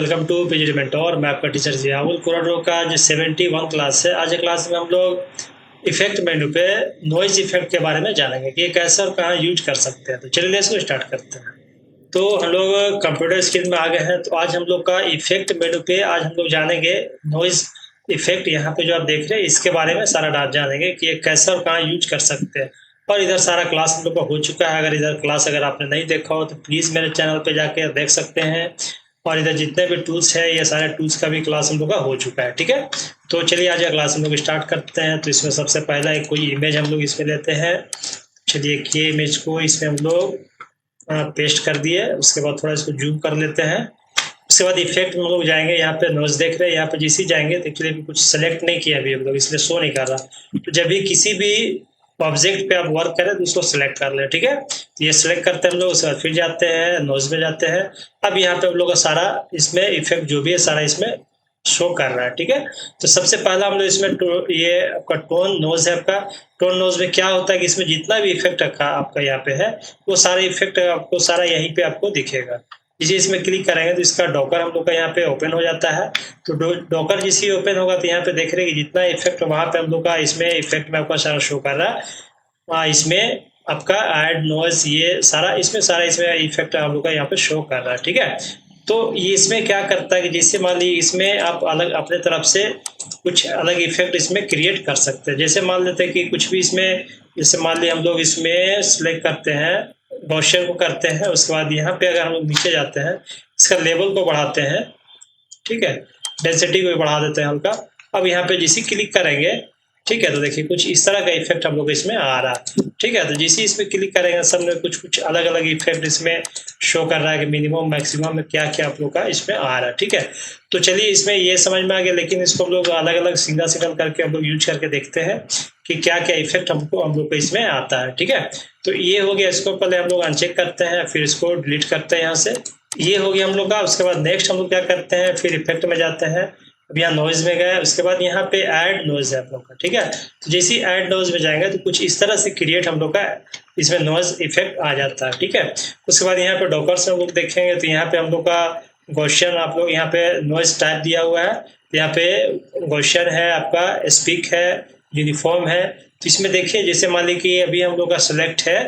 Welcome to PG mentor. मैं आपका teacher Ziaul कुराडो का जो 71 क्लास है। आज के क्लास में हम लोग इफेक्ट मेन्यू पे नॉइज इफेक्ट के बारे में जानेंगे कि ये कैसे और कहाँ यूज कर सकते हैं। तो चलिए इसको स्टार्ट करते हैं। तो हम लोग कंप्यूटर स्क्रीन में आ गए हैं। तो आज हम लोग का इफेक्ट मेन्यू पे आज हम लोग जानेंगे नॉइज इफेक्ट। यहाँ पे जो आप देख रहे हैं इसके बारे में सारा डाटा जानेंगे कि ये कैसे और कहाँ यूज कर सकते हैं। और इधर सारा क्लास हम लोग का हो चुका है। अगर इधर क्लास अगर आपने नहीं देखा हो तो प्लीज़ मेरे चैनल पे जाके देख सकते हैं। और इधर जितने भी टूल्स है ये सारे टूल्स का भी क्लास हम लोग का हो चुका है। ठीक है, तो चलिए आज का क्लास हम लोग स्टार्ट करते हैं। तो इसमें सबसे पहला एक कोई इमेज हम लोग इसमें लेते हैं। चलिए ये इमेज को इसमें हम लोग पेस्ट कर दिए। उसके बाद थोड़ा इसको जूम कर लेते हैं। उसके बाद इफेक्ट में हम लोग जाएंगे। यहाँ पे नॉइज देख रहे हैं, यहाँ पे जिस ही जाएंगे तो एक्चुअली कुछ सेलेक्ट नहीं किया अभी हम लोग, इसलिए शो नहीं कर रहा। तो जब भी किसी भी ऑब्जेक्ट पे आप वर्क करें तो उसको सिलेक्ट कर लें। ठीक है, तो ये सिलेक्ट करते हैं हम लोग। उसके बाद फिर जाते हैं नॉइज में जाते हैं। अब यहाँ पे हम लोग का सारा इसमें इफेक्ट जो भी है सारा इसमें शो कर रहा है। ठीक है, तो सबसे पहला हम लोग इसमें ये आपका टोन नोज है। आपका टोन नोज में क्या होता है कि इसमें जितना भी इफेक्ट रखा आपका यहाँ पे है वो सारा इफेक्ट आपको सारा यहीं पे आपको दिखेगा। जिसे इसमें क्लिक करेंगे तो इसका डॉकर हम लोग का यहाँ पे ओपन हो जाता है। तो डॉकर जिस ओपन होगा तो यहाँ पे देख रहे हैं कि जितना इफेक्ट वहां पे हम लोग का इसमें इफेक्ट में आपका सारा शो कर रहा है। इसमें आपका ऐड नॉइज ये सारा इसमें इफेक्ट हम लोग का यहाँ पे शो कर रहा है। ठीक है, तो ये इसमें क्या करता है कि जैसे मान लीजिए इसमें आप अलग अपने तरफ से कुछ अलग इफेक्ट इसमें क्रिएट कर सकते हैं। जैसे मान लेते हैं कि कुछ भी इसमें, जैसे मान लीजिए हम लोग इसमें सिलेक्ट करते हैं गॉसियन को करते हैं। उसके बाद यहाँ पे अगर हम लोग नीचे जाते हैं इसका लेवल को बढ़ाते हैं। ठीक है, डेंसिटी को भी बढ़ा देते हैं हल्का। अब यहाँ पे जिसे क्लिक करेंगे, ठीक है, तो देखिए कुछ इस तरह का इफेक्ट हम लोग इसमें आ रहा है। ठीक है, तो जिसे इसमें क्लिक करेंगे सब में कुछ अलग अलग इफेक्ट इसमें शो कर रहा है कि मिनिमम मैक्सिमम में क्या क्या आप लोग का इसमें आ रहा है। ठीक है, तो चलिए इसमें ये समझ में आ गया, लेकिन इसको हम लोग अलग अलग सिंगल करके हम लोग यूज करके देखते हैं कि क्या क्या इफेक्ट हम लोग को इसमें आता है। ठीक है, तो ये हो गया। इसको पहले हम लोग अनचेक करते हैं, फिर इसको डिलीट करते हैं यहाँ से। ये हो गया हम लोग का। उसके बाद नेक्स्ट हम लोग क्या करते हैं, फिर इफेक्ट में जाते हैं। अब यहाँ नॉइज में गए, उसके बाद यहाँ पे ऐड नॉइज है आप लोग का। ठीक है, तो जैसे ही ऐड नॉइज में जाएंगे तो कुछ इस तरह से क्रिएट हम लोग का इसमें नॉइज इफेक्ट आ जाता है। ठीक है, उसके बाद यहाँ पे डॉकर से हम लोग देखेंगे तो यहाँ पे हम लोग का गॉसियन आप लोग यहाँ पे नॉइज टाइप दिया हुआ है। यहाँ पे गॉसियन है, आपका स्पीक है, यूनिफॉर्म है। तो इसमें देखिए जैसे मान लीजिए कि अभी हम लोग का सिलेक्ट है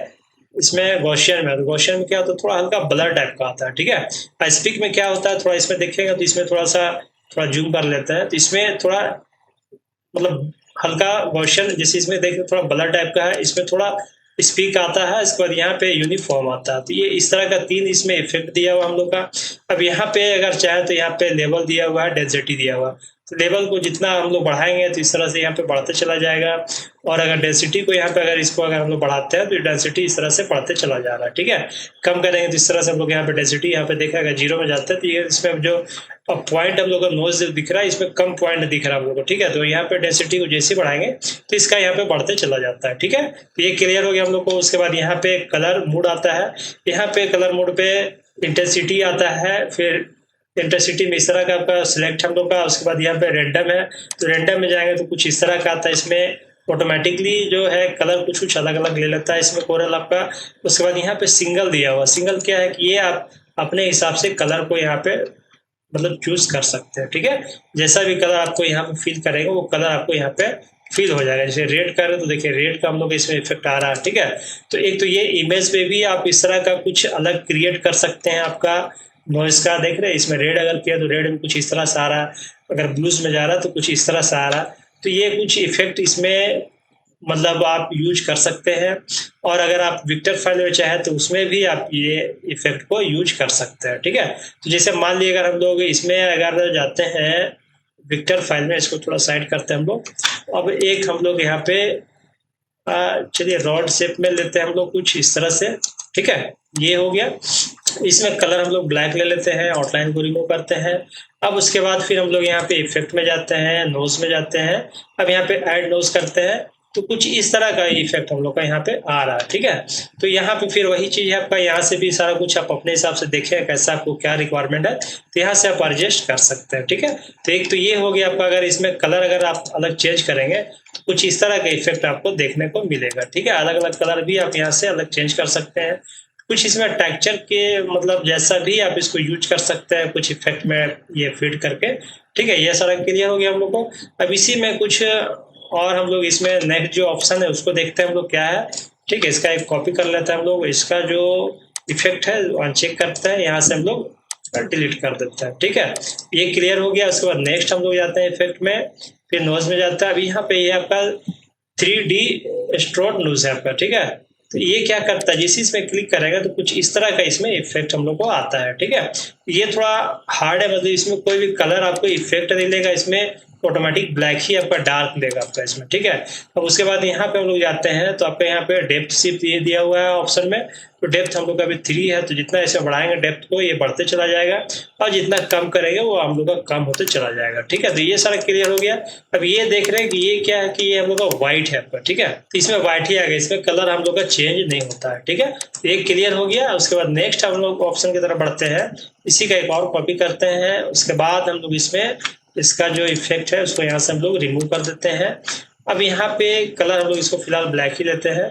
इसमें गॉसियन में, तो गॉसियन में क्या होता है थोड़ा हल्का ब्लर टाइप का आता है। ठीक है, स्पीक में क्या होता है थोड़ा इसमें देखेंगे तो इसमें थोड़ा जूम कर लेते हैं तो इसमें थोड़ा मतलब हल्का गॉसियन जैसे इसमें देखिए थोड़ा ब्लर टाइप का है, इसमें थोड़ा स्पीक आता है। इसके बाद यहाँ पे यूनिफॉर्म आता है। तो ये इस तरह का 3 इसमें इफेक्ट दिया हुआ हम लोग का। अब यहाँ पे अगर चाहे तो यहाँ पे लेवल दिया हुआ है, डेंसिटी दिया हुआ है। तो लेवल को जितना हम लोग बढ़ाएंगे तो इस तरह से यहाँ पे बढ़ते चला जाएगा। और अगर डेंसिटी को यहाँ पे अगर हम लोग बढ़ाते हैं तो डेंसिटी इस तरह से बढ़ते चला जा रहा है। ठीक है, कम करेंगे तो इस तरह से हम लोग यहाँ पे डेंसिटी यहाँ पे देखा अगर 0 में जाता है तो ये इसमें जो पॉइंट हम लोग का नोज दिख रहा है इसमें कम पॉइंट दिख रहा है हम लोग को। ठीक है, तो यहाँ पे डेंसिटी को जैसे बढ़ाएंगे तो इसका यहाँ पे बढ़ते चला जाता है। ठीक है, तो ये क्लियर हो गया हम लोग को। उसके बाद यहाँ पे कलर मोड आता है। यहाँ पे कलर मोड पे इंटेंसिटी आता है, फिर इंटेंसिटी में इस तरह का आपका सिलेक्ट हम लोग का। उसके बाद यहाँ पे रैंडम है, तो रैंडम में जाएंगे तो कुछ इस तरह का आता है। इसमें ऑटोमेटिकली जो है कलर कुछ अलग अलग ले लेता है इसमें कोरल आपका। उसके बाद यहाँ पे सिंगल दिया हुआ। सिंगल क्या है कि ये आप अपने हिसाब से कलर को यहाँ पे मतलब चूज कर सकते हैं। ठीक है, जैसा भी कलर आपको यहाँ पे फील करेगा वो कलर आपको यहाँ पे फील हो जाएगा। जैसे रेड कर रहे तो देखिए रेड का हम लोग इसमें इफेक्ट आ रहा है। ठीक है, तो एक तो ये इमेज पे भी आप इस तरह का कुछ अलग क्रिएट कर सकते हैं। आपका नॉइस का देख रहे हैं इसमें रेड अगर किया तो रेड में कुछ इस तरह से आ रहा है, अगर ब्लूज में जा रहा है तो कुछ इस तरह से आ रहा है। तो ये कुछ इफेक्ट इसमें मतलब आप यूज कर सकते हैं। और अगर आप विक्टर फाइल में चाहे तो उसमें भी आप ये इफेक्ट को यूज कर सकते हैं। ठीक है, तो जैसे मान लीजिए अगर हम लोग इसमें अगर जाते हैं विक्टर फाइल में, इसको थोड़ा साइड करते हैं हम लोग। अब एक हम लोग यहाँ पे चलिए रॉड शेप में लेते हैं हम लोग कुछ इस तरह से। ठीक है, ये हो गया। इसमें कलर हम लोग ब्लैक ले लेते हैं, आउटलाइन को रिमूव करते हैं। अब उसके बाद फिर हम लोग यहाँ पे इफेक्ट में जाते हैं, नोज में जाते हैं। अब यहाँ पे ऐड नोज करते हैं तो कुछ इस तरह का इफेक्ट हम लोग का यहाँ पे आ रहा है। ठीक है, तो यहाँ पे फिर वही चीज है आपका, यहाँ से भी सारा कुछ आप अपने हिसाब से देखें कैसा आपको क्या रिक्वायरमेंट है तो यहाँ से आप एडजस्ट कर सकते हैं। ठीक है, तो एक तो ये हो गया आपका। अगर इसमें कलर अगर आप अलग चेंज करेंगे तो कुछ इस तरह का इफेक्ट आपको देखने को मिलेगा। ठीक है, अलग अलग कलर भी आप यहाँ से अलग चेंज कर सकते हैं। कुछ इसमें टेक्सचर के मतलब जैसा भी आप इसको यूज कर सकते हैं कुछ इफेक्ट में ये फीड करके। ठीक है, ये सारा क्लियर हो गया हम लोग को। अब इसी में कुछ और हम लोग इसमें नेक्स्ट जो ऑप्शन है उसको देखते हैं हम लोग क्या है। ठीक है, इसका एक कॉपी कर लेते हैं हम लोग, इसका जो इफेक्ट है अनचेक करते हैं, यहाँ से हम लोग डिलीट कर देते हैं। ठीक है, ये क्लियर हो गया। उसके बाद नेक्स्ट हम लोग जाते हैं इफेक्ट में, फिर नोज में जाता है। अब यहाँ पे ये आपका 3D स्ट्रोक नोज है आपका। ठीक है, तो ये क्या करता है, जिस चीज में क्लिक करेगा तो कुछ इस तरह का इसमें इफेक्ट हम लोग को आता है। ठीक है, ये थोड़ा हार्ड है, मतलब इसमें कोई भी कलर आपको इफेक्ट नहीं लेगा, इसमें ऑटोमेटिक ब्लैक ही आपका डार्क देगा आपका इसमें। ठीक है, अब उसके बाद यहाँ पे हम लोग जाते हैं तो आपका यहाँ पे डेप्थ शिफ्ट ये दिया हुआ है ऑप्शन में। तो डेप्थ हम लोग का अभी 3 है, तो जितना ऐसे बढ़ाएंगे डेप्थ को ये बढ़ते चला जाएगा, और जितना कम करेंगे वो हम लोग का कम होते चला जाएगा। ठीक है, तो ये सारा क्लियर हो गया। अब ये देख रहे हैं कि ये क्या है कि ये हम लोग का व्हाइट है आपका। ठीक है, तो इसमें व्हाइट ही आएगा, इसमें कलर हम लोग का चेंज नहीं होता है। ठीक है, तो ये क्लियर हो गया। उसके बाद नेक्स्ट हम लोग ऑप्शन की तरफ बढ़ते हैं, इसी का एक और कॉपी करते हैं। उसके बाद हम लोग इसमें इसका जो इफेक्ट है उसको यहाँ से हम लोग रिमूव कर देते हैं। अब यहाँ पे कलर हम लोग इसको फिलहाल ब्लैक ही लेते हैं।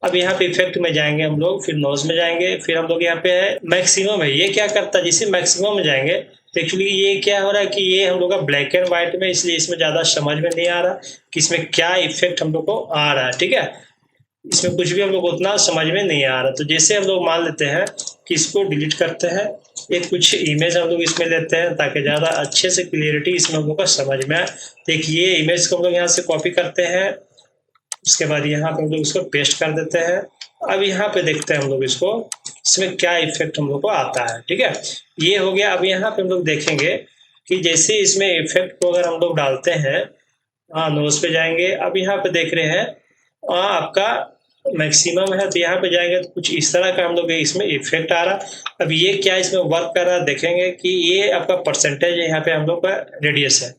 अब यहाँ पे इफेक्ट में जाएंगे हम लोग, फिर नोज में जाएंगे, फिर हम लोग यहाँ पे है मैक्सिमम है। ये क्या करता है, जिसे मैक्सिमम में जाएंगे तो एक्चुअली ये क्या हो रहा है कि ये हम लोग का ब्लैक एंड व्हाइट में, इसलिए इसमें ज्यादा समझ में नहीं आ रहा कि इसमें क्या इफेक्ट हम लोग को आ रहा है। ठीक है, इसमें कुछ भी हम लोग को उतना समझ में नहीं आ रहा। तो जैसे हम लोग मान लेते हैं कि इसको डिलीट करते हैं, एक कुछ इमेज हम लोग इसमें लेते हैं ताकि ज़्यादा अच्छे से क्लियरिटी इसमें हम लोग को समझ में आए। देखिए इमेज को हम लोग यहाँ से कॉपी करते हैं, उसके बाद यहाँ पे हम लोग इसको पेस्ट कर देते हैं। अब यहाँ पे देखते हैं हम लोग इसको, इसमें क्या इफेक्ट हम लोग को आता है। ठीक है, ये हो गया। अब यहाँ पे हम लोग देखेंगे कि जैसे इसमें इफेक्ट को अगर हम लोग डालते हैं, हाँ नोज पे जाएंगे। अब यहाँ पे देख रहे हैं आपका मैक्सिमम है, तो यहाँ पे जाएंगे तो कुछ इस तरह का हम लोग इसमें इफेक्ट आ रहा। अब ये क्या इसमें वर्क कर रहा है, देखेंगे कि ये आपका परसेंटेज है, यहाँ पे हम लोग का रेडियस है।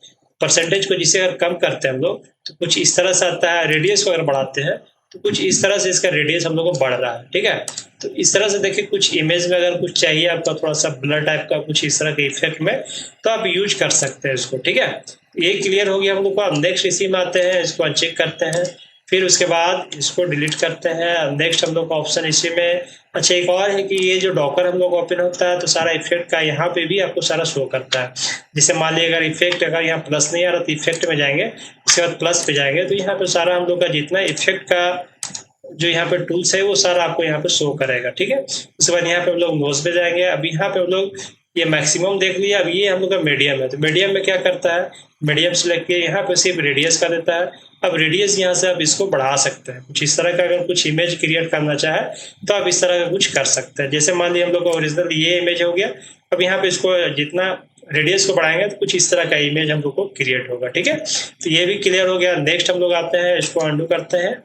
परसेंटेज को जिसे अगर कम करते हैं हम लोग तो कुछ इस तरह से आता है, रेडियस को अगर बढ़ाते हैं तो कुछ इस तरह से इसका रेडियस हम लोग को बढ़ रहा है। ठीक है, तो इस तरह से देखिए कुछ इमेज में अगर कुछ चाहिए आपका थोड़ा सा ब्लर टाइप का कुछ इस तरह के इफेक्ट में, तो आप यूज कर सकते हैं इसको। ठीक है, ये क्लियर हो गया हम लोग को। अब नेक्स्ट इसी में आते हैं, इसको अनचेक करते हैं, फिर उसके बाद इसको डिलीट करते हैं। नेक्स्ट हम लोग का ऑप्शन इसी में, अच्छा एक और है कि ये जो डॉकर हम लोग ओपन होता है तो सारा इफेक्ट का यहाँ पे भी आपको सारा शो करता है। जैसे मान लीजिए अगर इफेक्ट अगर यहाँ प्लस नहीं आ रहा तो इफेक्ट में जाएंगे, उसके बाद प्लस पे जाएंगे, तो यहाँ पे सारा हम लोग का जितना इफेक्ट का जो यहाँ पे टूल्स है वो सारा आपको यहाँ पे शो करेगा। ठीक है, उसके बाद यहाँ पे हम लोग नोज पे जाएंगे। अब यहाँ पे हम लोग ये मैक्सिमम देख लिया। अब ये हम लोग का मीडियम है, तो मीडियम में क्या करता है, मीडियम सेलेक्ट किया, यहाँ पे सिर्फ रेडियस का देता है। अब रेडियस यहाँ से आप इसको बढ़ा सकते हैं, कुछ इस तरह का अगर कुछ इमेज क्रिएट करना चाहे तो आप इस तरह का कुछ कर सकते हैं। जैसे मान लीजिए हम लोग का ओरिजिनल ये इमेज हो गया, अब यहाँ पे इसको जितना रेडियस को बढ़ाएंगे तो कुछ इस तरह का इमेज हम लोग को क्रिएट होगा। ठीक है, तो ये भी क्लियर हो गया। नेक्स्ट हम लोग आते हैं, इसको अंडू करते हैं,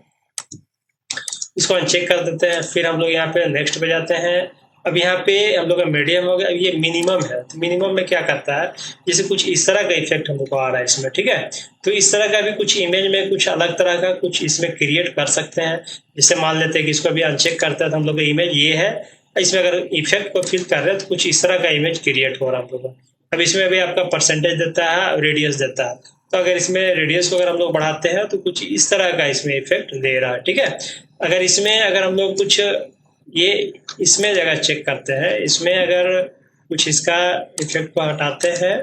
इसको अनचेक कर देते हैं, फिर हम लोग यहाँ पे नेक्स्ट पे जाते हैं। अब यहाँ पे हम लोग का मीडियम हो गया, अब ये मिनिमम है, तो मिनिमम में क्या करता है, जैसे कुछ इस तरह का इफेक्ट हम लोग को आ रहा है इसमें। ठीक है, तो इस तरह का भी कुछ इमेज में कुछ अलग तरह का कुछ इसमें क्रिएट कर सकते हैं। जैसे मान लेते हैं कि इसको अभी अनचेक करते हैं तो हम लोग का इमेज ये है, इसमें अगर इफेक्ट को फिल कर रहे हैं तो कुछ इस तरह का इमेज क्रिएट हो रहा है हम लोग का। अब इसमें भी आपका परसेंटेज देता है, रेडियस देता है, तो अगर इसमें रेडियस को अगर हम लोग बढ़ाते हैं तो कुछ इस तरह का इसमें इफेक्ट दे रहा है। ठीक है, अगर इसमें अगर हम लोग कुछ ये इसमें जगह चेक करते हैं, इसमें अगर कुछ इसका इफेक्ट को हटाते हैं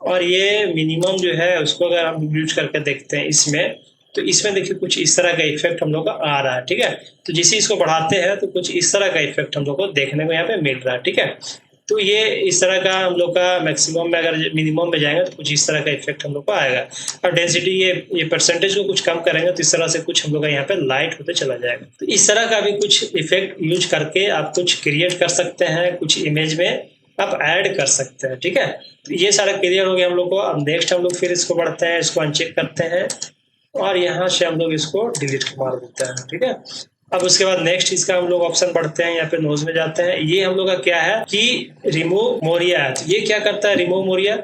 और ये मिनिमम जो है उसको अगर हम यूज करके देखते हैं इसमें, तो इसमें देखिए कुछ इस तरह का इफेक्ट हम लोग का आ रहा है। ठीक है, तो जैसे इसको बढ़ाते हैं तो कुछ इस तरह का इफेक्ट हम लोग को देखने को यहाँ पे मिल रहा है। ठीक है, तो ये इस तरह का हम लोग का मैक्सिमम में अगर मिनिमम में जाएंगे तो कुछ इस तरह का इफेक्ट हम लोग को आएगा। और डेंसिटी ये परसेंटेज को कुछ कम करेंगे तो इस तरह से कुछ हम लोग का यहाँ पे लाइट होते चला जाएगा। तो इस तरह का भी कुछ इफेक्ट यूज करके आप कुछ क्रिएट कर सकते हैं, कुछ इमेज में आप ऐड कर सकते हैं। ठीक है, तो ये सारा क्लियर हो गया हम लोग को। अब नेक्स्ट हम लोग फिर इसको बढ़ते हैं, इसको अनचेक करते हैं और यहाँ से हम लोग इसको डिलीट मार देते हैं। ठीक है, अब उसके बाद नेक्स्ट इसका हम लोग ऑप्शन बढ़ते हैं, यहाँ पे नोज में जाते हैं। ये हम लोग का क्या है कि रिमूव मोरिया है, तो ये क्या करता है रिमूव मोरिया।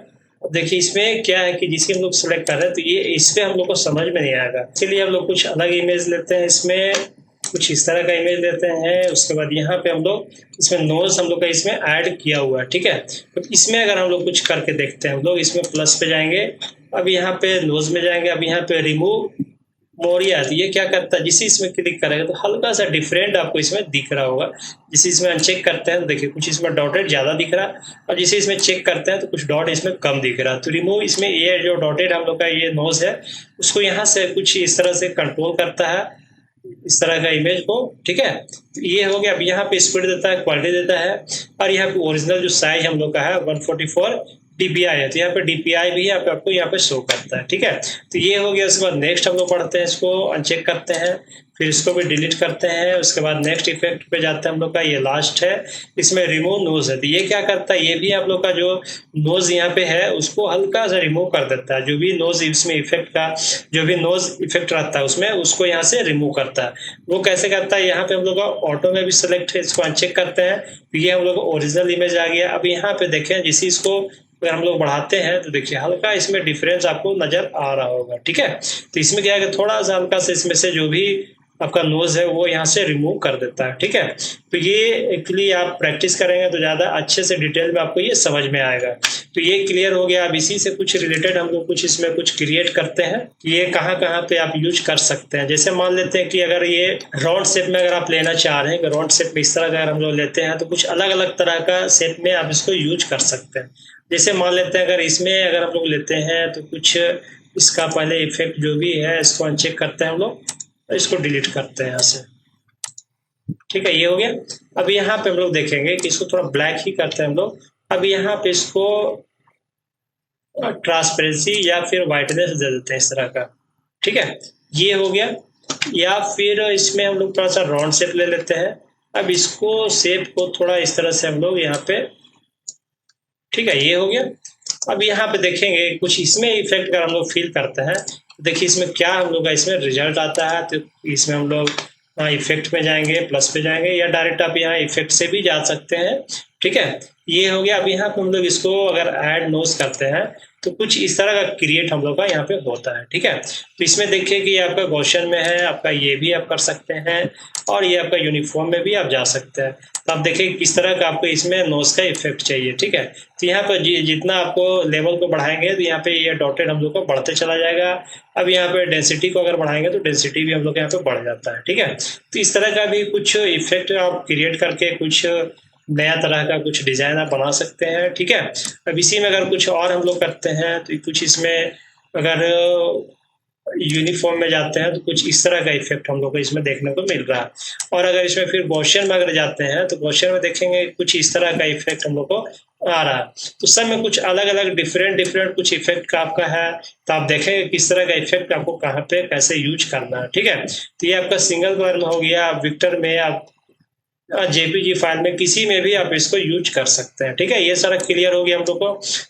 देखिए इसमें क्या है कि जिसकी हम लोग सेलेक्ट कर रहे हैं तो ये इस पे हम लोग को समझ में नहीं आएगा, इसलिए हम लोग कुछ अलग इमेज लेते हैं, इसमें कुछ इस तरह का इमेज लेते हैं। उसके बाद यहाँ पे हम लोग इसमें नोज हम लोग का इसमें ऐड किया हुआ है। ठीक है, तो इसमें अगर हम लोग कुछ करके देखते हैं, हम लोग इसमें प्लस पे जाएंगे, अब यहाँ पे नोज में जाएंगे, अब यहाँ पे रिमूव मोरिया है। तो ये क्या करता है, जिसे इसमें क्लिक करेंगे तो हल्का सा डिफरेंट आपको इसमें दिख रहा होगा। जिसे इसमें अनचेक करते हैं तो देखिए कुछ इसमें डॉटेड ज़्यादा दिख रहा है, और जिसे इसमें चेक करते हैं तो कुछ डॉट इसमें कम दिख रहा है। तो रिमूव इसमें ये जो डॉटेड हम लोग का ये नोज है, उसको यहाँ से कुछ इस तरह से कंट्रोल करता है, इस तरह का इमेज को, ठीक है। तो ये हो गया। अब यहाँ पे स्पीड देता है, क्वालिटी देता है, और यहाँ पे ओरिजिनल जो साइज हम लोग का है 144 DPI है। तो यहाँ पे DPI भी आपको यहाँ पे शो करता है, ठीक है। तो ये हो गया। उसके बाद नेक्स्ट हम लोग पढ़ते हैं, इसको अनचेक करते हैं, फिर इसको भी डिलीट करते हैं। उसके बाद नेक्स्ट इफेक्ट पे जाते हैं हम लोग का, ये लास्ट है, इसमें रिमूव नोज है। तो ये क्या करता है, ये भी आप लोग का जो नोज यहाँ पे है उसको हल्का सा रिमूव कर देता है। जो भी नोज इसमें इफेक्ट का जो भी नोज इफेक्ट रहता है उसमें, उसको यहाँ से रिमूव करता है। वो कैसे करता है, यहाँ पे हम लोग का ऑटो में भी सिलेक्ट है, इसको अनचेक करते हैं तो ये हम लोग ओरिजिनल इमेज आ गया। अब यहाँ पे देखें, जिस इसको अगर हम लोग बढ़ाते हैं तो देखिए हल्का इसमें डिफरेंस आपको नजर आ रहा होगा, ठीक है। तो इसमें क्या है कि थोड़ा सा हल्का से इसमें से जो भी आपका नोज है वो यहाँ से रिमूव कर देता है, ठीक है। तो ये एक्चुअली आप प्रैक्टिस करेंगे तो ज़्यादा अच्छे से डिटेल में आपको ये समझ में आएगा। तो ये क्लियर हो गया। अब इसी से कुछ रिलेटेड हम लोग कुछ इसमें कुछ क्रिएट करते हैं कि ये कहाँ कहाँ पे आप यूज कर सकते हैं। जैसे मान लेते हैं कि अगर ये राउंड शेप में अगर आप लेना चाह रहे हैं, कि राउंड शेप में इस तरह का अगर हम लोग लेते हैं तो कुछ अलग अलग तरह का शेप में आप इसको यूज कर सकते हैं। जैसे मान लेते हैं अगर इसमें अगर हम लोग लेते हैं तो कुछ इसका पहले इफेक्ट जो भी है इसको अनचेक करते हैं हम लोग, इसको डिलीट करते हैं यहाँ से, ठीक है। ये हो गया। अब यहाँ पे हम लोग देखेंगे कि इसको थोड़ा ब्लैक ही करते हैं हम लोग। अब यहाँ पे इसको ट्रांसपेरेंसी या फिर वाइटनेस दे देते हैं इस तरह का, ठीक है। ये हो गया। या फिर इसमें हम लोग थोड़ा सा राउंड शेप ले लेते हैं। अब इसको शेप को थोड़ा इस तरह से हम लोग यहाँ पे, ठीक है। ये हो गया। अब यहाँ पे देखेंगे कुछ इसमें इफेक्ट अगर हम लोग फील करते हैं, देखिए इसमें क्या हम लोग का इसमें रिजल्ट आता है। तो इसमें हम लोग इफेक्ट में जाएंगे, प्लस पे जाएंगे, या डायरेक्ट आप यहाँ इफेक्ट से भी जा सकते हैं, ठीक है। ये हो गया। अब यहाँ पे हम लोग इसको अगर ऐड नोज करते हैं तो कुछ इस तरह का क्रिएट हम लोग का यहाँ पे होता है, ठीक है। तो इसमें देखिए कि आपका गॉसियन में है, आपका ये भी आप कर सकते हैं, और ये आपका यूनिफॉर्म में भी आप जा सकते हैं। तो आप देखिए किस तरह का आपको इसमें नोज का इफेक्ट चाहिए, ठीक है। तो यहाँ पर जितना आपको लेवल को बढ़ाएंगे तो यहाँ पे ये डॉटेड हम लोग को बढ़ते चला जाएगा। अब यहाँ पे डेंसिटी को अगर बढ़ाएंगे तो डेंसिटी भी हम लोग यहाँ पे बढ़ जाता है, ठीक है। तो इस तरह का भी कुछ इफेक्ट आप क्रिएट करके कुछ नया तरह का कुछ डिजाइन आप बना सकते हैं, ठीक है। अब इसी में अगर कुछ और हम लोग करते हैं तो कुछ इसमें अगर यूनिफॉर्म में जाते हैं तो कुछ इस तरह का इफेक्ट हम लोग को इसमें देखने को मिल रहा है। और अगर इसमें फिर गॉसियन में अगर जाते हैं तो गॉसियन में देखेंगे कुछ इस तरह का इफेक्ट हम लोग को आ रहा है। तो सब में कुछ अलग अलग डिफरेंट कुछ इफेक्ट का आपका है। तो आप देखेंगे किस तरह का इफेक्ट आपको कहाँ पे कैसे यूज करना है, ठीक है। तो ये आपका सिंगल कलर में हो गया, विक्टर में आप जेपीजी फाइल में किसी में भी आप इसको यूज कर सकते हैं, ठीक है। ये सारा क्लियर हो गया हम लोग को।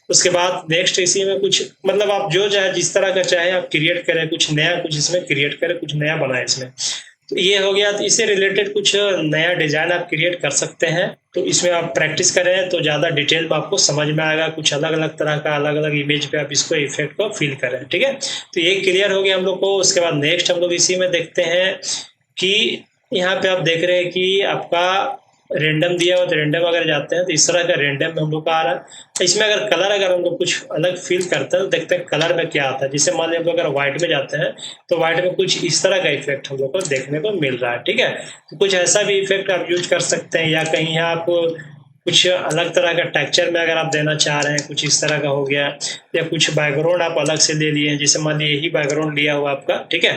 उसके बाद नेक्स्ट इसी में कुछ मतलब आप जो चाहे जिस तरह का चाहे आप क्रिएट करें, कुछ नया कुछ इसमें क्रिएट करें, कुछ नया बनाए इसमें। तो ये हो गया। तो इससे रिलेटेड कुछ नया डिजाइन आप क्रिएट कर सकते हैं। तो इसमें आप प्रैक्टिस करें तो ज़्यादा डिटेल में आपको समझ में आएगा। कुछ अलग अलग तरह का अलग अलग इमेज पे आप इसको इफेक्ट को फील करें, ठीक है। तो ये क्लियर हो गया हम लोग को। उसके बाद नेक्स्ट हम लोग इसी में देखते हैं कि यहाँ पे आप देख रहे हैं कि आपका रेंडम दिया हुआ, तो रेंडम अगर जाते हैं तो इस तरह का रेंडम हम लोग का आ रहा है। इसमें अगर कलर अगर हम लोग कुछ अलग फील करते हैं तो देखते हैं कलर में क्या आता है। जैसे मान लीजिए हम लोग अगर व्हाइट में जाते हैं तो व्हाइट में कुछ इस तरह का इफेक्ट हम लोग को देखने को मिल रहा है, ठीक है। तो कुछ ऐसा भी इफेक्ट आप यूज कर सकते हैं, या कहीं आप कुछ अलग तरह का टेक्सचर में अगर आप देना चाह रहे हैं, कुछ इस तरह का हो गया, या कुछ बैकग्राउंड आप अलग से ले लिए, जैसे मान लीजिए यही बैकग्राउंड लिया हुआ आपका, ठीक है।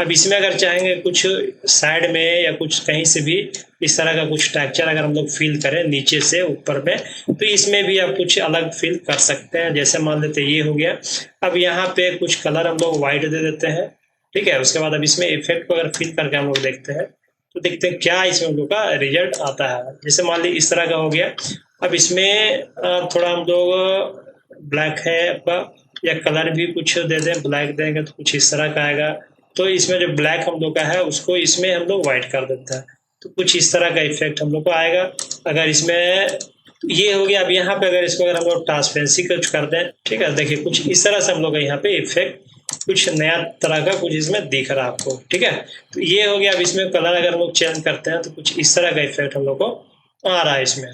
अब इसमें अगर चाहेंगे कुछ साइड में या कुछ कहीं से भी इस तरह का कुछ टेक्सचर अगर हम लोग फील करें नीचे से ऊपर में, तो इसमें भी आप कुछ अलग फील कर सकते हैं। जैसे मान लेते ये हो गया। अब यहाँ पे कुछ कलर हम लोग व्हाइट दे देते हैं, ठीक है। उसके बाद अब इसमें इफेक्ट को अगर फील करके हम लोग देखते हैं तो देखते हैं क्या इसमें हम लोग का रिजल्ट आता है। जैसे मान ली इस तरह का हो गया। अब इसमें थोड़ा हम लोग ब्लैक है आपका, या कलर भी कुछ दे दें, ब्लैक देंगे तो कुछ इस तरह का आएगा। तो इसमें जो ब्लैक हम लोग का है उसको इसमें हम लोग व्हाइट कर देते हैं, तो कुछ इस तरह का इफेक्ट हम लोग को आएगा। अगर इसमें ये हो गया। अब यहाँ पे अगर इसको अगर हम लोग ट्रांसपेरेंसी कुछ कर दें, ठीक है, देखिए कुछ इस तरह से हम लोग यहाँ पे इफेक्ट कुछ नया तरह का कुछ इसमें दिख रहा है आपको, ठीक है। तो ये हो गया। अब इसमें कलर अगर हम लोग चेंज करते हैं तो कुछ इस तरह का इफेक्ट हम लोग को आ रहा है इसमें,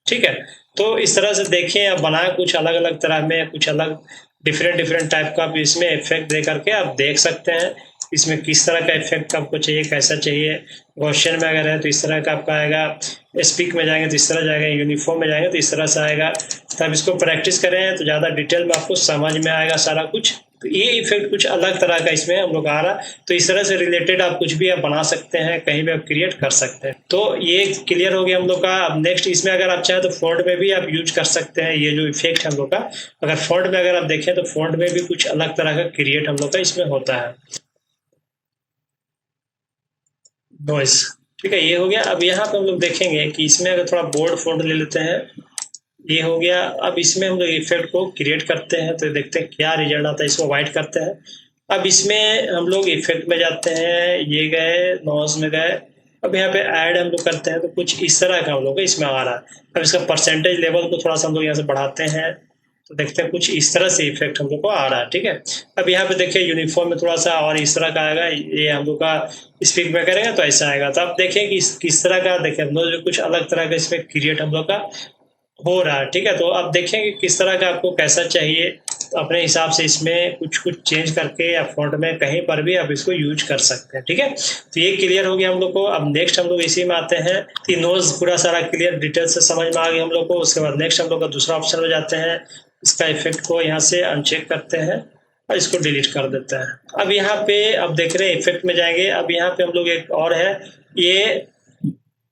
ठीक है। तो इस तरह से देखें, आप बनाए कुछ अलग अलग तरह में, कुछ अलग डिफरेंट टाइप का आप इसमें इफेक्ट दे करके आप देख सकते हैं इसमें किस तरह का इफेक्ट आपको चाहिए, कैसा चाहिए। गॉसियन में अगर है तो इस तरह का आपका आएगा, स्पीक में जाएंगे तो इस तरह जाएगा, यूनिफॉर्म में जाएंगे तो इस तरह से आएगा। तो आप इसको प्रैक्टिस करें तो ज़्यादा डिटेल में आपको समझ में आएगा सारा कुछ। तो ये इफेक्ट कुछ अलग तरह का इसमें हम लोग आ रहा, तो इस तरह से रिलेटेड आप कुछ भी आप बना सकते हैं, कहीं भी आप क्रिएट कर सकते हैं। तो ये क्लियर हो गया हम लोग का। अब नेक्स्ट इसमें अगर आप चाहें तो फॉन्ट में भी आप यूज कर सकते हैं ये जो इफेक्ट हम लोग का। अगर फॉन्ट में अगर आप देखें तो फॉन्ट में भी कुछ अलग तरह का क्रिएट हम लोग का इसमें होता है, नॉइस। ठीक है, ये हो गया। अब यहाँ पे हम लोग देखेंगे कि इसमें अगर थोड़ा बोल्ड फॉन्ट ले लेते हैं, ये हो गया। अब इसमें हम लोग इफेक्ट को क्रिएट करते हैं तो देखते हैं क्या रिजल्ट आता है। इसको वाइट करते हैं। अब इसमें हम लोग इफेक्ट में जाते हैं, ये गए, नॉइज में गए। अब यहाँ पे ऐड हम लोग करते हैं तो कुछ इस तरह का हम लोग इसमें आ रहा है। अब इसका परसेंटेज लेवल को थोड़ा सा हम लोग यहाँ से बढ़ाते हैं तो देखते हैं कुछ इस तरह से इफेक्ट हम लोग को आ रहा है। ठीक है, अब यहाँ पे देखिए यूनिफॉर्म में थोड़ा सा और इस तरह का आएगा, ये हम लोग का स्पीक में करेंगे तो ऐसा आएगा। तो आप देखें कि किस तरह का, देखें हम लोग कुछ अलग तरह का इसमें क्रिएट हम लोग का हो रहा है। ठीक है, तो अब देखेंगे किस तरह का आपको कैसा चाहिए, तो अपने हिसाब से इसमें कुछ कुछ चेंज करके या फॉन्ट में कहीं पर भी आप इसको यूज कर सकते हैं। ठीक है, तो ये क्लियर हो गया हम लोग को। अब नेक्स्ट हम लोग इसी में आते हैं। नोज पूरा सारा क्लियर डिटेल से समझ में आ गया हम लोग को। उसके बाद नेक्स्ट हम लोग का दूसरा ऑप्शन में जाते हैं। इसका इफेक्ट को यहाँ से अनचेक करते हैं और इसको डिलीट कर देते हैं। अब यहाँ पे अब देख रहे हैं इफेक्ट में जाएंगे। अब यहाँ पे हम लोग एक और है, ये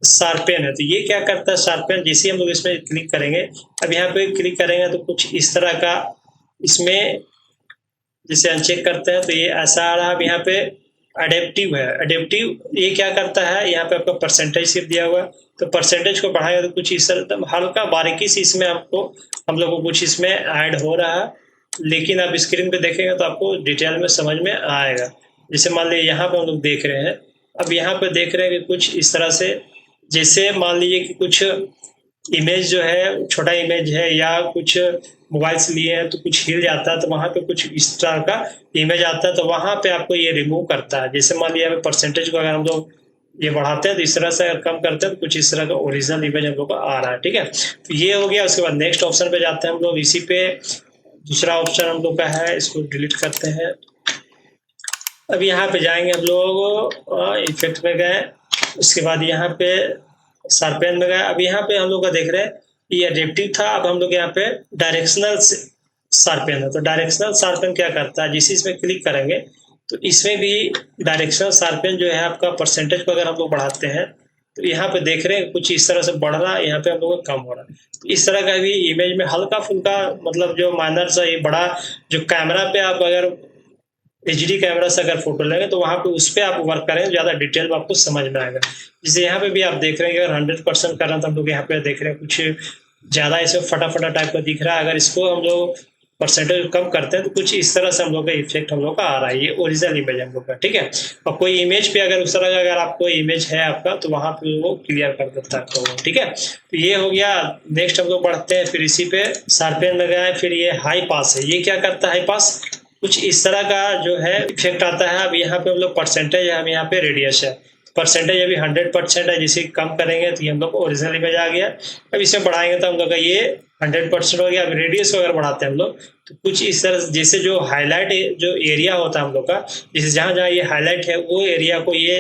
शार्पेन है। तो ये क्या करता है शार्पेन, जैसे हम लोग इसमें क्लिक करेंगे, अब यहाँ पे क्लिक करेंगे तो कुछ इस तरह का इसमें, जिसे अनचेक करते हैं तो ये ऐसा आ रहा है। अब यहाँ पे अडेप्टिव है। अडेप्टिव ये क्या करता है, यहाँ पे आपका परसेंटेज सिर्फ दिया हुआ है, तो परसेंटेज को बढ़ाएगा तो कुछ इस तरह हल्का बारीकी से इसमें आपको हम लोग को कुछ इसमें ऐड हो रहा है। लेकिन आप स्क्रीन पे देखेंगे तो आपको डिटेल में समझ में आएगा। जैसे मान लीजिए यहाँ पे हम लोग देख रहे हैं, अब यहाँ पे देख रहे हैं कि कुछ इस तरह से, जैसे मान लीजिए कि कुछ इमेज जो है, छोटा इमेज है या कुछ मोबाइल से लिए हैं तो कुछ हिल जाता है, तो वहाँ पे कुछ इस तरह का इमेज आता है, तो वहाँ पे आपको ये रिमूव करता है। जैसे मान लिया परसेंटेज को अगर हम लोग ये बढ़ाते हैं तो इस तरह से अगर कम करते हैं तो कुछ इस तरह का ओरिजिनल इमेज हम लोग को आ रहा है। ठीक है, तो ये हो गया। उसके बाद नेक्स्ट ऑप्शन पे जाते हैं हम लोग। इसी पे दूसरा ऑप्शन हम लोग का है, इसको डिलीट करते हैं। अब यहाँ पे जाएंगे हम लोग, इफेक्ट में गए, उसके बाद यहाँ पे शार्पेन में गए। अब यहाँ पे हम लोग का देख रहे हैं ये एडेप्टिव था, अब हम लोग यहाँ पे डायरेक्शनल शार्पेन है। तो डायरेक्शनल शार्पेन क्या करता है, जिस इसमें क्लिक करेंगे तो इसमें भी डायरेक्शनल शार्पेन जो है आपका परसेंटेज को अगर हम लोग बढ़ाते हैं तो यहाँ पे देख रहे हैं कुछ इस तरह से बढ़ रहा है, यहाँ पे हम लोग का कम हो रहा है। तो इस तरह का भी इमेज में हल्का फुल्का, मतलब जो माइनर सा, ये बड़ा जो कैमरा पे आप अगर HD कैमरा से अगर फोटो लेंगे तो वहाँ पे उस पर आप वर्क करें, ज़्यादा डिटेल में आपको समझ में आएगा। जैसे यहाँ पे भी आप देख रहे हैं अगर 100% कर रहे हैं तो हम लोग यहाँ पे देख रहे हैं कुछ ज़्यादा इसमें फटाफटा टाइप का दिख रहा है। अगर इसको हम लोग परसेंटेज कम करते हैं तो कुछ इस तरह से हम लोग का इफेक्ट हम लोग का आ रहा है। ये ओरिजिनल इमेज हम लोग का। ठीक है, और कोई इमेज पे अगर उस तरह का अगर आपको इमेज है आपका तो वहाँ पे वो क्लियर कर देता है आपको। ठीक है, तो ये हो गया। नेक्स्ट हम लोग बढ़ते हैं, फिर इसी पे शार्पेन में गए। फिर ये हाई पास है। ये क्या करता है, हाई पास कुछ इस तरह का जो है इफेक्ट आता है। अब यहाँ पे हम लोग परसेंटेज है, हम यहाँ पे रेडियस है। परसेंटेज अभी 100% है, जिसे कम करेंगे तो ये हम लोग को ओरिजिनल इमेज आ गया। अब इसे बढ़ाएंगे तो हम लोग का ये 100% हो गया। अब रेडियस को अगर बढ़ाते हैं हम लोग तो कुछ इस तरह से, जैसे जो हाईलाइट जो एरिया होता है हम लोग का, जैसे जहाँ जहाँ ये हाईलाइट है वो एरिया को ये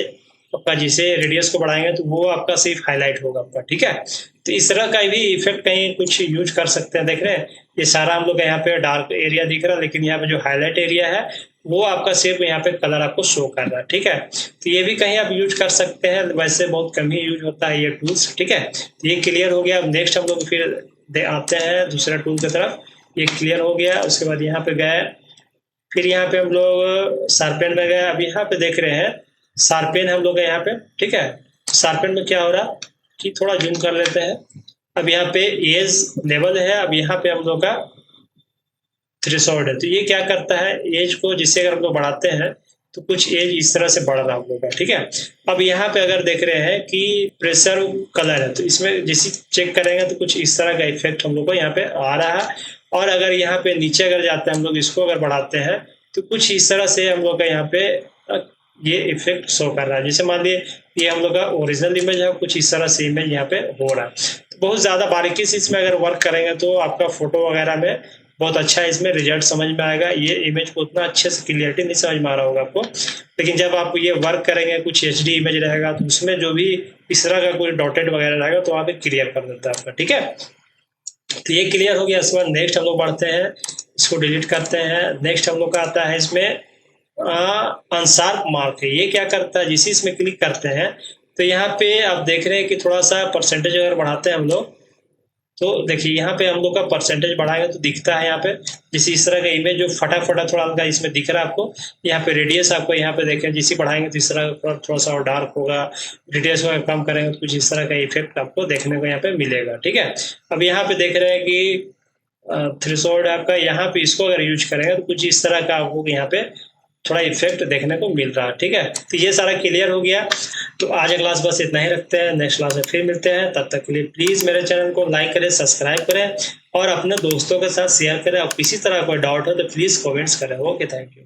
आपका, जिसे रेडियस को बढ़ाएंगे तो वो आपका सिर्फ हाईलाइट होगा आपका। ठीक है, तो इस तरह का भी इफेक्ट कहीं कुछ यूज कर सकते हैं। देख रहे हैं ये सारा हम लोग यहाँ पे डार्क एरिया दिख रहा है, लेकिन यहाँ पे जो हाईलाइट एरिया है वो आपका सिर्फ यहाँ पे कलर आपको शो कर रहा है। ठीक है, तो ये भी कहीं आप यूज कर सकते हैं, वैसे बहुत कम ही यूज होता है ये टूल्स। ठीक है, तो ये क्लियर हो गया। अब नेक्स्ट हम लोग फिर आते हैं दूसरा टूल की तरफ। ये क्लियर हो गया। उसके बाद यहाँ पे गए, फिर यहाँ पे हम लोग शार्पेन में गए। अब यहाँ पे देख रहे हैं शार्पेन हम लोग यहाँ पे। ठीक है, शार्पेन में क्या हो रहा कि थोड़ा जूम कर लेते हैं। अब यहाँ पे एज लेवल है, अब यहाँ पे हम लोग का थ्रेशोल्ड है। तो ये क्या करता है, एज को जिससे अगर हम लोग बढ़ाते हैं तो कुछ एज इस तरह से बढ़ रहा हम लोग का। ठीक है, अब यहाँ पे अगर देख रहे हैं कि प्रेशर कलर है, तो इसमें जैसे चेक करेंगे तो कुछ इस तरह का इफेक्ट हम लोग को यहाँ पे आ रहा है। और अगर यहाँ पे नीचे अगर जाते हैं हम लोग, इसको अगर बढ़ाते हैं तो कुछ इस तरह से हम लोग का यहाँ पे ये इफेक्ट शो कर रहा है। जैसे मान लीजिए ये हम लोग का ओरिजिनल इमेज है, कुछ इस तरह से इमेज यहाँ पे हो रहा है। तो बहुत ज़्यादा बारीकी से इसमें अगर वर्क करेंगे तो आपका फोटो वगैरह में बहुत अच्छा है, इसमें रिजल्ट समझ में आएगा। ये इमेज को उतना अच्छे से क्लियरिटी नहीं समझ में आ रहा होगा आपको, लेकिन जब आप ये वर्क करेंगे कुछ HD इमेज रहेगा तो उसमें जो भी इस तरह का कोई डॉटेड वगैरह रहेगा तो आप क्लियर कर देता है आपका, ठीक है। तो ये क्लियर हो गया। इसके बाद नेक्स्ट हम लोग बढ़ते हैं, इसको डिलीट करते हैं। नेक्स्ट हम लोग का आता है इसमें अनशार्प मार्क है। ये क्या करता है, जिस इसमें क्लिक करते हैं तो यहाँ पे आप देख रहे हैं कि थोड़ा सा परसेंटेज अगर बढ़ाते हैं हम लोग, तो देखिए यहाँ पे हम लोग का परसेंटेज बढ़ाएंगे तो दिखता है यहाँ पे, जैसे इस तरह का इमेज जो फटा फटा थोड़ा हल्का इसमें दिख रहा है आपको। यहाँ पे रेडियस आपको यहाँ पे देखें, जिसे बढ़ाएंगे तो इस तरह का थोड़ा सा और डार्क होगा, रेडियस को कम करेंगे तो कुछ इस तरह का इफेक्ट आपको देखने को यहाँ पे मिलेगा, ठीक है। अब यहाँ पे देख रहे हैं कि थ्रेशोल्ड आपका, यहाँ पे इसको अगर यूज करेंगे तो कुछ इस तरह का आपको यहाँ पे थोड़ा इफेक्ट देखने को मिल रहा है, ठीक है। तो ये सारा क्लियर हो गया। तो आज क्लास बस इतना ही रखते हैं, नेक्स्ट क्लास में फिर मिलते हैं। तब तक के लिए प्लीज मेरे चैनल को लाइक करें, सब्सक्राइब करें और अपने दोस्तों के साथ शेयर करें। और किसी तरह कोई डाउट हो तो प्लीज कमेंट्स करें। Okay, thank you.